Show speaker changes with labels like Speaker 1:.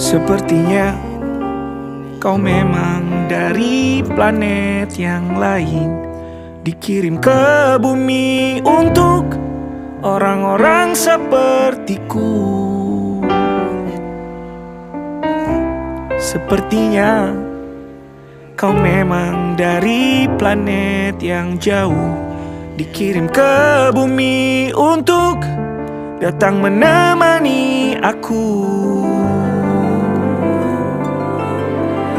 Speaker 1: Sepertinya kau memang dari planet yang lain, dikirim ke bumi untuk orang-orang sepertiku. Sepertinya kau memang dari planet yang jauh, dikirim ke bumi untuk datang menemani aku.